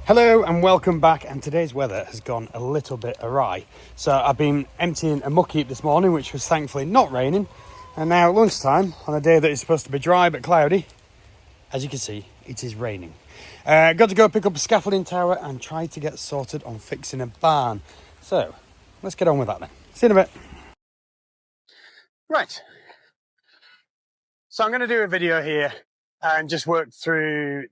Hello and welcome back, and today's weather has gone a little bit awry. So I've been emptying a muck heap this morning, which was thankfully not raining, and now at lunchtime, on a day that is supposed to be dry but cloudy, as you can see, it is raining. Got to go pick up a scaffolding tower and try to get sorted on fixing a barn. So let's get on with that then. See you in a bit. Right, so I'm going to do a video here and just work through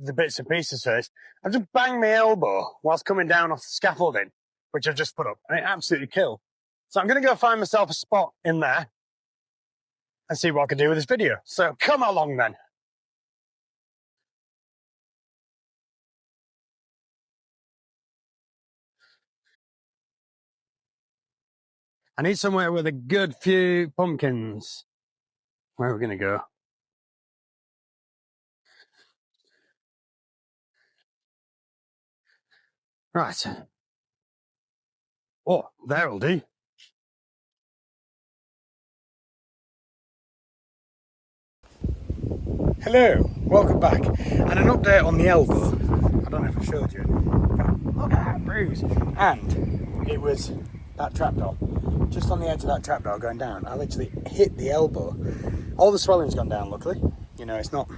the bits and pieces first. I've just banged my elbow whilst coming down off the scaffolding, which I've just put up, and it absolutely killed. So I'm going to go find myself a spot in there and see what I can do with this video. So come along then. I need somewhere with a good few pumpkins. Where are we going to go? Right. Oh, there'll do. Hello, welcome back. And an update on the elbow. I don't know if I showed you. Look at that bruise. And it was that trapdoor. Just on the edge of that trapdoor going down. I literally hit the elbow. All the swelling's gone down, luckily. You know, it's not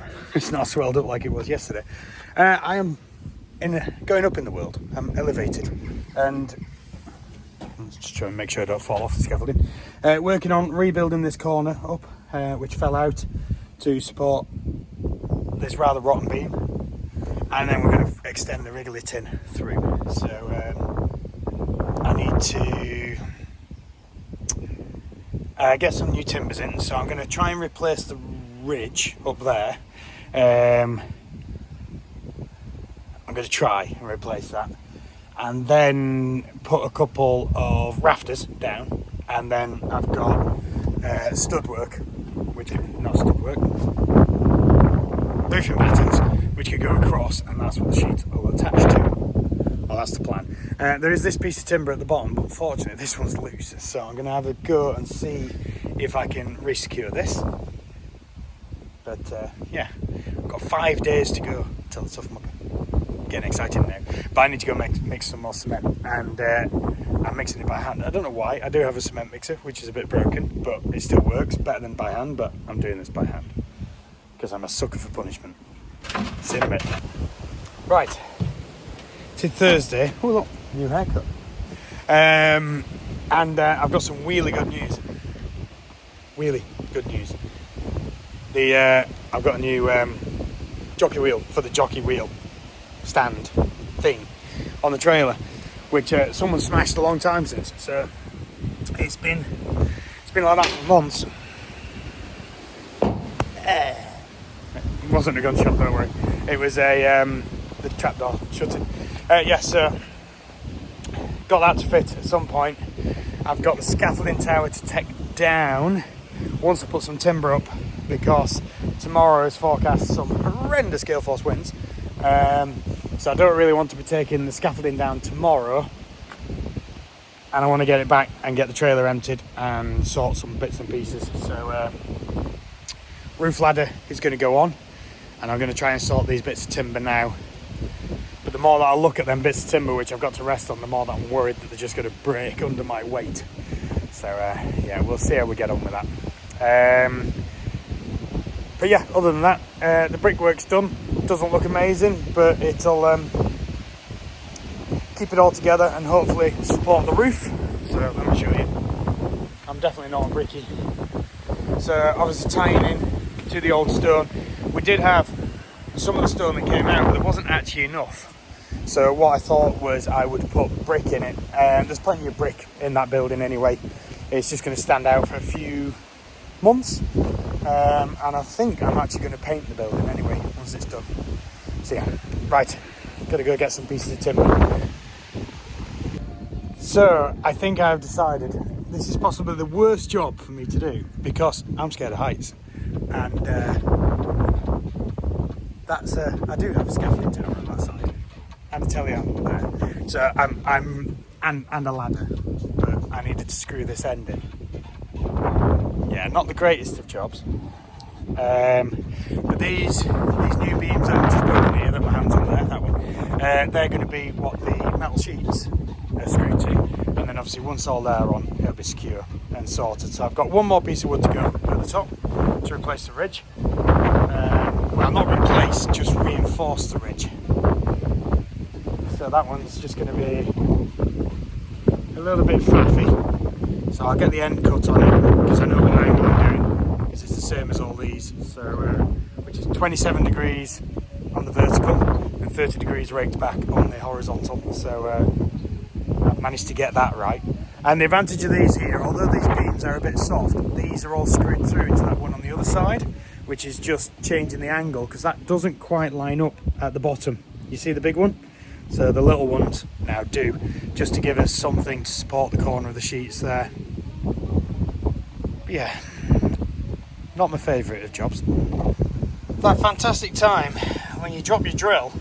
swelled up like it was yesterday. I am going up in the world. I'm elevated. And I'm just trying to make sure I don't fall off the scaffolding. Working on rebuilding this corner up, which fell out to support this rather rotten beam. And then we're going to extend the wriggly tin through. So I need to get some new timbers in. So I'm going to try and replace the ridge up there. I'm going to try and replace that, and then put a couple of rafters down, and then I've got stud work, which not stud work, roofing battens, which could go across, and that's what the sheet will attach to. Well, that's the plan. There is this piece of timber at the bottom, but unfortunately this one's loose, so I'm going to have a go and see if I can re-secure this. But yeah, I've got 5 days to go till the tough muck. Getting excited now, but I need to go mix some more cement, and I'm mixing it by hand. I don't know why. I do have a cement mixer, which is a bit broken, but it still works better than by hand. But I'm doing this by hand because I'm a sucker for punishment. See you in a bit. Right, it's Thursday. Oh look, new haircut. And I've got some really good news. Really good news. I've got a new jockey wheel for the jockey wheel stand thing on the trailer, which someone smashed a long time since. So it's been like that for months. It wasn't a gunshot, don't worry. It was the trapdoor shutting. So got that to fit at some point. I've got the scaffolding tower to take down once I put some timber up, because tomorrow is forecast some horrendous gale force winds. So I don't really want to be taking the scaffolding down tomorrow, and I want to get it back and get the trailer emptied and sort some bits and pieces. So roof ladder is going to go on, and I'm going to try and sort these bits of timber now. But the more that I look at them bits of timber which I've got to rest on, the more that I'm worried that they're just going to break under my weight. So yeah, we'll see how we get on with that. But yeah, other than that, the brickwork's done. Doesn't look amazing, but it'll keep it all together and hopefully support the roof. So let me show you. I'm definitely not a brickie. So obviously tying in to the old stone. We did have some of the stone that came out, but there wasn't actually enough. So what I thought was I would put brick in it. There's plenty of brick in that building anyway. It's just going to stand out for a few months. And I think I'm actually going to paint the building anyway once it's done. So yeah, right, gotta go get some pieces of timber. So I think I've decided this is possibly the worst job for me to do, because I'm scared of heights, and I do have a scaffolding tower on that side and a telehandler there. So and a ladder, but I needed to screw this end in. Yeah, not the greatest of jobs. But these new beams that I'm just building here, that my hand's on there, that one, they're going to be what the metal sheets are screwed to, and then obviously once all they're on, it'll be secure and sorted. So I've got one more piece of wood to go at the top to replace the ridge. Well, not replace, just reinforce the ridge. So that one's just going to be a little bit faffy. So I'll get the end cut on it because I know what angle I'm doing, because it's the same as all these. So which is 27 degrees on the vertical and 30 degrees raked back on the horizontal. So I've managed to get that right. And the advantage of these here, although these beams are a bit soft, these are all screwed through into that one on the other side, which is just changing the angle because that doesn't quite line up at the bottom. You see the big one? So the little ones now do, just to give us something to support the corner of the sheets there. But yeah, not my favourite of jobs. That fantastic time when you drop your drill,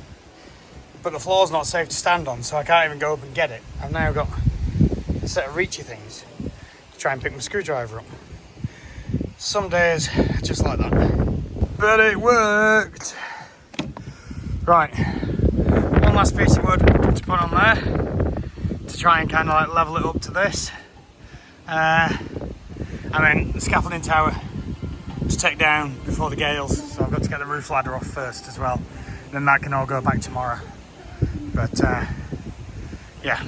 but the floor's not safe to stand on, so I can't even go up and get it. I've now got a set of reachy things to try and pick my screwdriver up. Some days just like that. But it worked! Right, one last piece of wood to put on there to try and kind of like level it up to this. And then the scaffolding tower to take down before the gales, so I've got to get the roof ladder off first as well. Then that can all go back tomorrow. But yeah.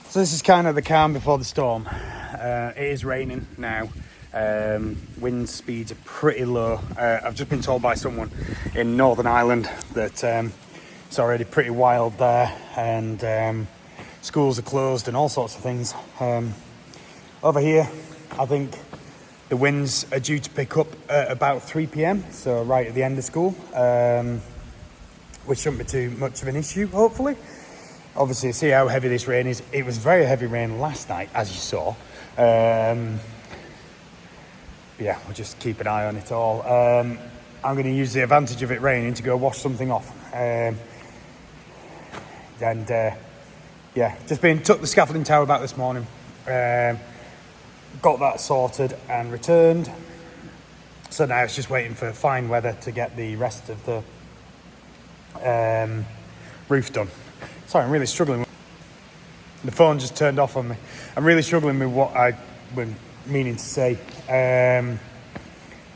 So this is kind of the calm before the storm. It is raining now. Wind speeds are pretty low. I've just been told by someone in Northern Ireland that it's already pretty wild there, and schools are closed and all sorts of things. Over here, I think the winds are due to pick up at about 3 p.m, so right at the end of school, which shouldn't be too much of an issue, hopefully. Obviously, see how heavy this rain is. It was very heavy rain last night, as you saw. Yeah, we'll just keep an eye on it all. I'm going to use the advantage of it raining to go wash something off. Yeah, just took the scaffolding tower back this morning. Got that sorted and returned. So now it's just waiting for fine weather to get the rest of the roof done. Sorry, I'm really struggling. The phone just turned off on me. I'm really struggling with what I was meaning to say. I'm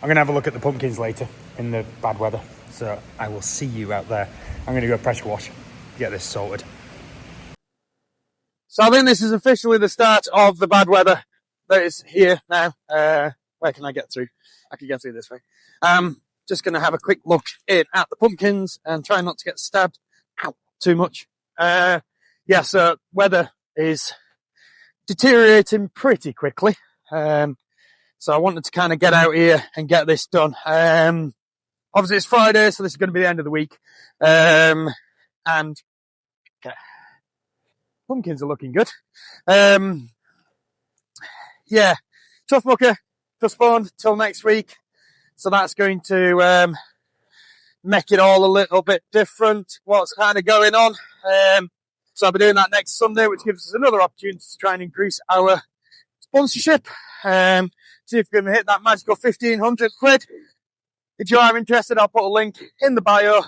going to have a look at the pumpkins later in the bad weather. So I will see you out there. I'm going to go pressure wash, get this sorted. So I think this is officially the start of the bad weather that is here now. Where can I get through? I can get through this way. Just going to have a quick look in at the pumpkins and try not to get stabbed too much. Yeah, so weather is deteriorating pretty quickly. So I wanted to kind of get out here and get this done. Obviously it's Friday, so this is going to be the end of the week. And okay, pumpkins are looking good. Yeah, tough mucker, postponed till next week. So that's going to make it all a little bit different, what's kind of going on. So I'll be doing that next Sunday, which gives us another opportunity to try and increase our sponsorship. See if we can hit that magical 1,500 quid. If you are interested, I'll put a link in the bio.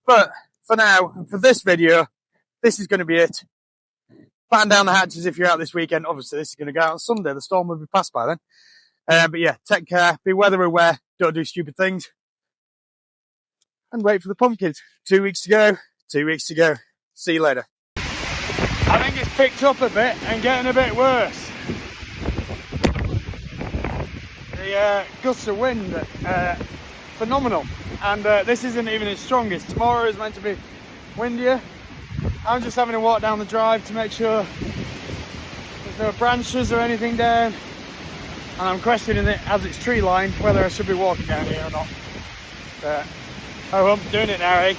But for now, for this video, this is going to be it. Batten down the hatches if you're out this weekend. Obviously, this is going to go out on Sunday. The storm will be past by then. But yeah, take care. Be weather aware. Don't do stupid things. And wait for the pumpkins. 2 weeks to go. 2 weeks to go. See you later. I think it's picked up a bit and getting a bit worse. The gusts of wind, phenomenal. And this isn't even its strongest. Tomorrow is meant to be windier. I'm just having to walk down the drive to make sure there's no branches or anything down. And I'm questioning it as it's tree lined whether I should be walking down here or not. But oh well, I'm doing it now, eh?